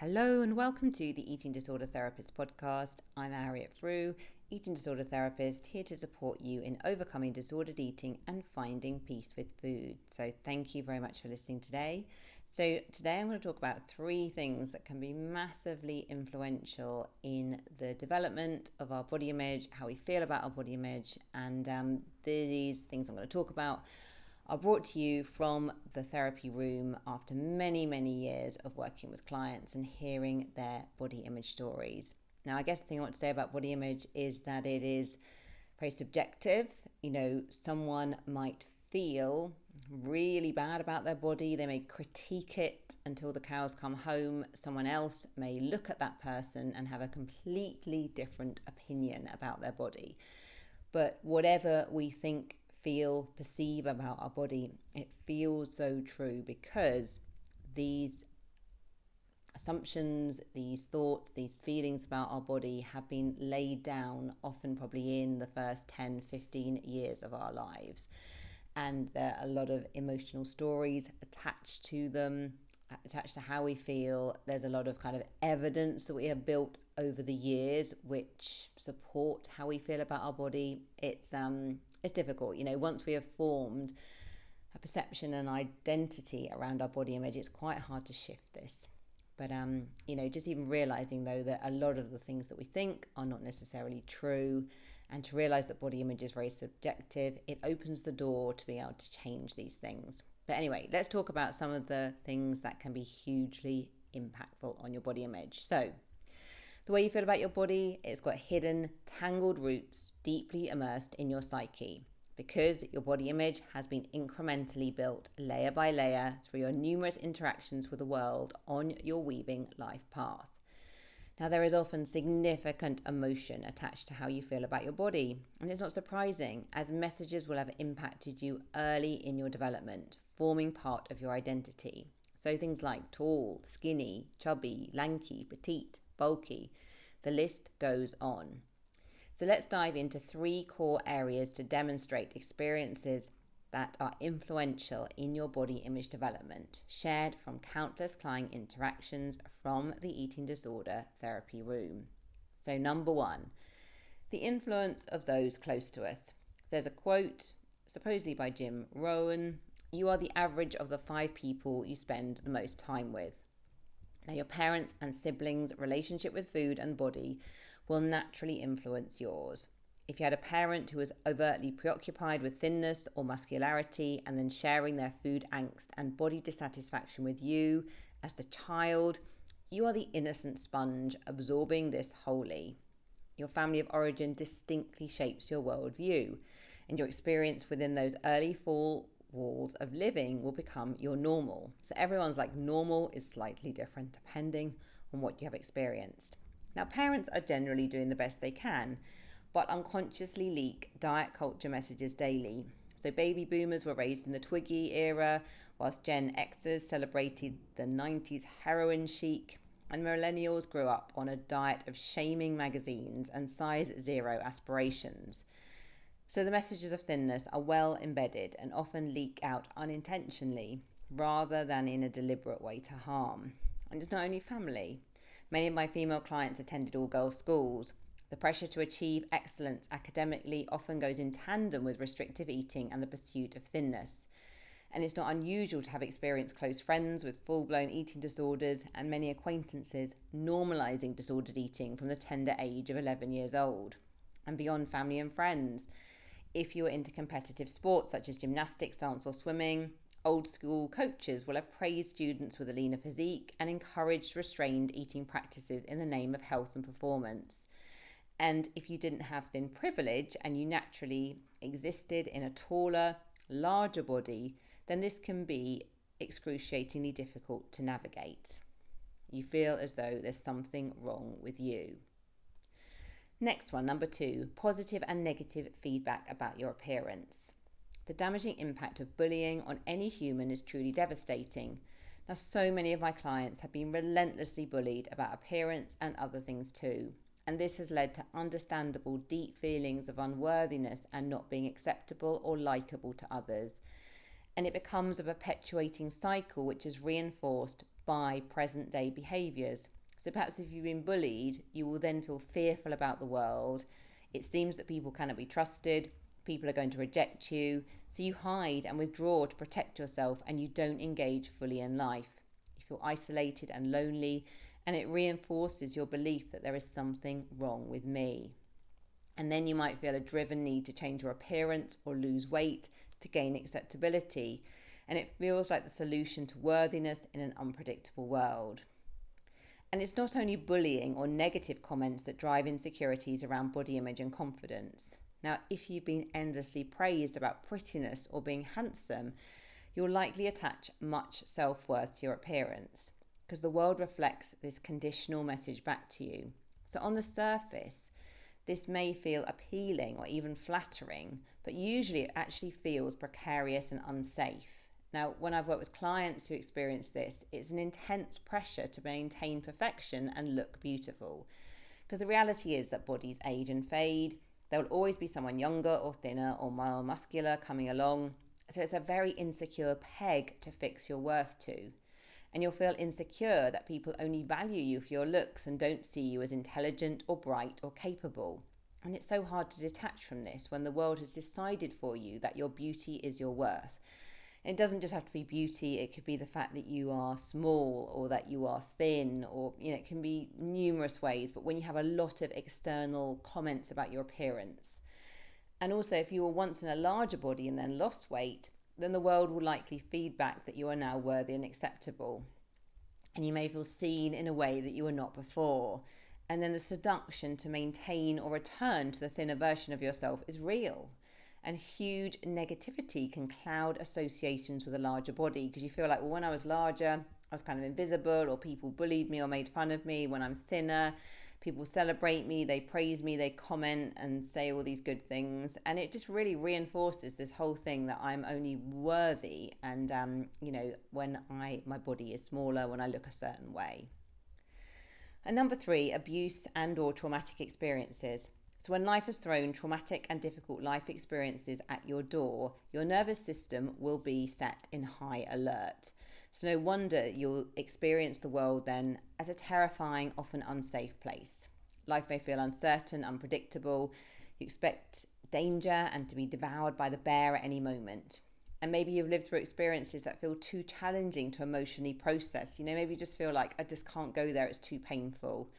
Hello and welcome to the Eating Disorder Therapist podcast. I'm Harriet Frew, eating disorder therapist, here to support you in overcoming disordered eating and finding peace with food. So thank you very much for listening today. So today I'm going to talk about 3 things that can be massively influential in the development of our body image, how we feel about our body image, and these things I'm going to talk about are brought to you from the therapy room after many, many years of working with clients and hearing their body image stories. Now, I guess the thing I want to say about body image is that it is very subjective. Someone might feel really bad about their body. They may critique it until the cows come home. Someone else may look at that person and have a completely different opinion about their body. But whatever we think, feel, perceive about our body, it feels so true because these assumptions, these thoughts, these feelings about our body have been laid down often probably in the first 10, 15 years of our lives. And there are a lot of emotional stories attached to them, attached to how we feel. There's a lot of kind of evidence that we have built over the years which support how we feel about our body. It's difficult, once we have formed a perception and identity around our body image, it's quite hard to shift this. But just even realizing though that a lot of the things that we think are not necessarily true, and to realize that body image is very subjective, it opens the door to be able to change these things. But anyway, let's talk about some of the things that can be hugely impactful on your body image. So the way you feel about your body, it's got hidden, tangled roots deeply immersed in your psyche because your body image has been incrementally built layer by layer through your numerous interactions with the world on your weaving life path. Now, there is often significant emotion attached to how you feel about your body, and it's not surprising as messages will have impacted you early in your development, forming part of your identity. So things like tall, skinny, chubby, lanky, petite, bulky, the list goes on. So let's dive into 3 core areas to demonstrate experiences that are influential in your body image development, shared from countless client interactions from the eating disorder therapy room. So number 1, the influence of those close to us. There's a quote, supposedly by Jim Rohn: "You are the average of the 5 people you spend the most time with." Now, your parents' and siblings' relationship with food and body will naturally influence yours. If you had a parent who was overtly preoccupied with thinness or muscularity and then sharing their food angst and body dissatisfaction with you as the child, you are the innocent sponge absorbing this wholly. Your family of origin distinctly shapes your worldview, and your experience within those early 4 walls of living will become your normal. So everyone's normal is slightly different depending on what you have experienced. Now, parents are generally doing the best they can, but unconsciously leak diet culture messages daily. So baby boomers were raised in the Twiggy era, whilst Gen Xers celebrated the 90s heroin chic, and millennials grew up on a diet of shaming magazines and size 0 aspirations. So the messages of thinness are well embedded and often leak out unintentionally rather than in a deliberate way to harm. And it's not only family. Many of my female clients attended all-girls schools. The pressure to achieve excellence academically often goes in tandem with restrictive eating and the pursuit of thinness. And it's not unusual to have experienced close friends with full-blown eating disorders and many acquaintances normalizing disordered eating from the tender age of 11 years old. And beyond family and friends, if you're into competitive sports such as gymnastics, dance or swimming, old school coaches will have praised students with a leaner physique and encouraged restrained eating practices in the name of health and performance. And if you didn't have thin privilege and you naturally existed in a taller, larger body, then this can be excruciatingly difficult to navigate. You feel as though there's something wrong with you. Next one, number 2, positive and negative feedback about your appearance. The damaging impact of bullying on any human is truly devastating. Now, so many of my clients have been relentlessly bullied about appearance and other things too. And this has led to understandable, deep feelings of unworthiness and not being acceptable or likable to others. And it becomes a perpetuating cycle which is reinforced by present day behaviours. So perhaps if you've been bullied, you will then feel fearful about the world. It seems that people cannot be trusted, people are going to reject you, so you hide and withdraw to protect yourself and you don't engage fully in life. You feel isolated and lonely, and it reinforces your belief that there is something wrong with me. And then you might feel a driven need to change your appearance or lose weight to gain acceptability. And it feels like the solution to worthiness in an unpredictable world. And it's not only bullying or negative comments that drive insecurities around body image and confidence. Now, if you've been endlessly praised about prettiness or being handsome, you'll likely attach much self-worth to your appearance because the world reflects this conditional message back to you. So on the surface, this may feel appealing or even flattering, but usually it actually feels precarious and unsafe. Now, when I've worked with clients who experience this, it's an intense pressure to maintain perfection and look beautiful. Because the reality is that bodies age and fade. There will always be someone younger or thinner or more muscular coming along. So it's a very insecure peg to fix your worth to. And you'll feel insecure that people only value you for your looks and don't see you as intelligent or bright or capable. And it's so hard to detach from this when the world has decided for you that your beauty is your worth. It doesn't just have to be beauty, it could be the fact that you are small or that you are thin, or it can be numerous ways, but when you have a lot of external comments about your appearance. And also, if you were once in a larger body and then lost weight, then the world will likely feed back that you are now worthy and acceptable. And you may feel seen in a way that you were not before. And then the seduction to maintain or return to the thinner version of yourself is real. And huge negativity can cloud associations with a larger body because you feel like, well, when I was larger, I was kind of invisible, or people bullied me or made fun of me. When I'm thinner, people celebrate me, they praise me, they comment and say all these good things. And it just really reinforces this whole thing that I'm only worthy. And, when my body is smaller, when I look a certain way. And number 3, abuse and or traumatic experiences. So when life has thrown traumatic and difficult life experiences at your door, your nervous system will be set in high alert. So no wonder you'll experience the world then as a terrifying, often unsafe place. Life may feel uncertain, unpredictable. You expect danger and to be devoured by the bear at any moment. And maybe you've lived through experiences that feel too challenging to emotionally process. Maybe you just feel like, I just can't go there, it's too painful.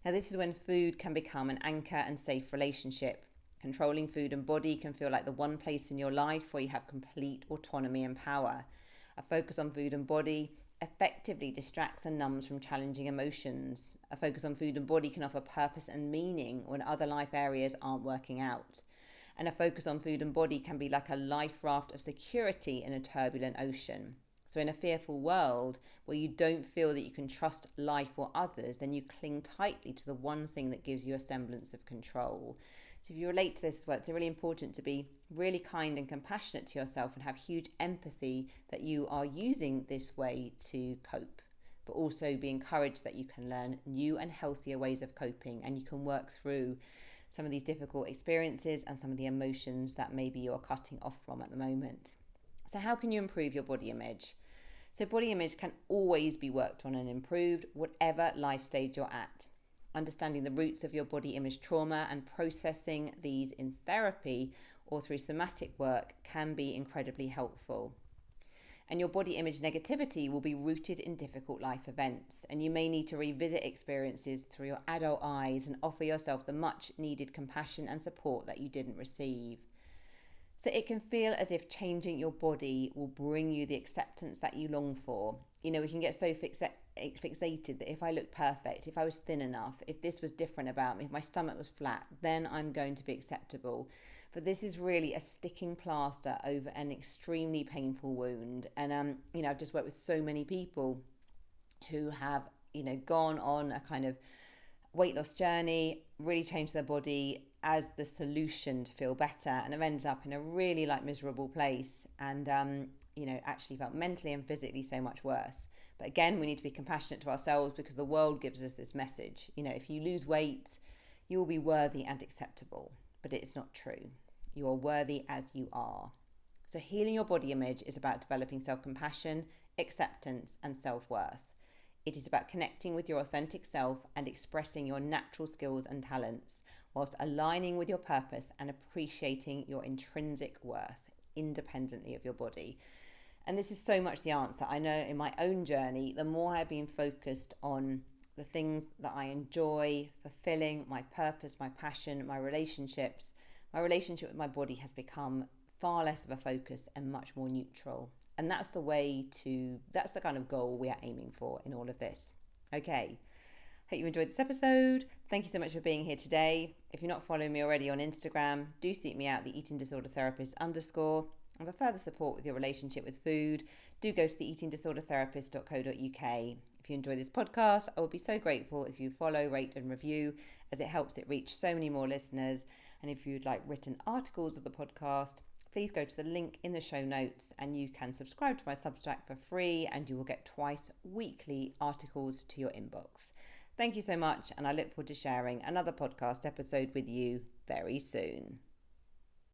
Now, this is when food can become an anchor and safe relationship. Controlling food and body can feel like the one place in your life where you have complete autonomy and power. A focus on food and body effectively distracts and numbs from challenging emotions. A focus on food and body can offer purpose and meaning when other life areas aren't working out. And a focus on food and body can be like a life raft of security in a turbulent ocean. So in a fearful world where you don't feel that you can trust life or others, then you cling tightly to the one thing that gives you a semblance of control. So if you relate to this as well, it's really important to be really kind and compassionate to yourself and have huge empathy that you are using this way to cope. But also be encouraged that you can learn new and healthier ways of coping, and you can work through some of these difficult experiences and some of the emotions that maybe you're cutting off from at the moment. So how can you improve your body image? So body image can always be worked on and improved, whatever life stage you're at. Understanding the roots of your body image trauma and processing these in therapy or through somatic work can be incredibly helpful. And your body image negativity will be rooted in difficult life events, and you may need to revisit experiences through your adult eyes and offer yourself the much needed compassion and support that you didn't receive. So it can feel as if changing your body will bring you the acceptance that you long for. We can get so fixated that if I look perfect, if I was thin enough, if this was different about me, if my stomach was flat, then I'm going to be acceptable. But this is really a sticking plaster over an extremely painful wound. And, I've just worked with so many people who have, gone on a kind of weight loss journey, really changed their body as the solution to feel better, and have ended up in a really miserable place and, actually felt mentally and physically so much worse. But again, we need to be compassionate to ourselves because the world gives us this message. If you lose weight, you will be worthy and acceptable. But it's not true. You are worthy as you are. So healing your body image is about developing self-compassion, acceptance, and self-worth. It is about connecting with your authentic self and expressing your natural skills and talents, whilst aligning with your purpose and appreciating your intrinsic worth independently of your body. And this is so much the answer. I know in my own journey, the more I've been focused on the things that I enjoy, fulfilling my purpose, my passion, my relationships, my relationship with my body has become far less of a focus and much more neutral. And that's the kind of goal we are aiming for in all of this. Okay. Hope you enjoyed this episode. Thank you so much for being here today. If you're not following me already on Instagram, do seek me out, the eating disorder therapist _. And for further support with your relationship with food, do go to the eatingdisordertherapist.co.uk. If you enjoy this podcast, I would be so grateful if you follow, rate and review, as it helps it reach so many more listeners. And if you'd like written articles of the podcast, please go to the link in the show notes and you can subscribe to my Substack for free and you will get twice weekly articles to your inbox. Thank you so much, and I look forward to sharing another podcast episode with you very soon.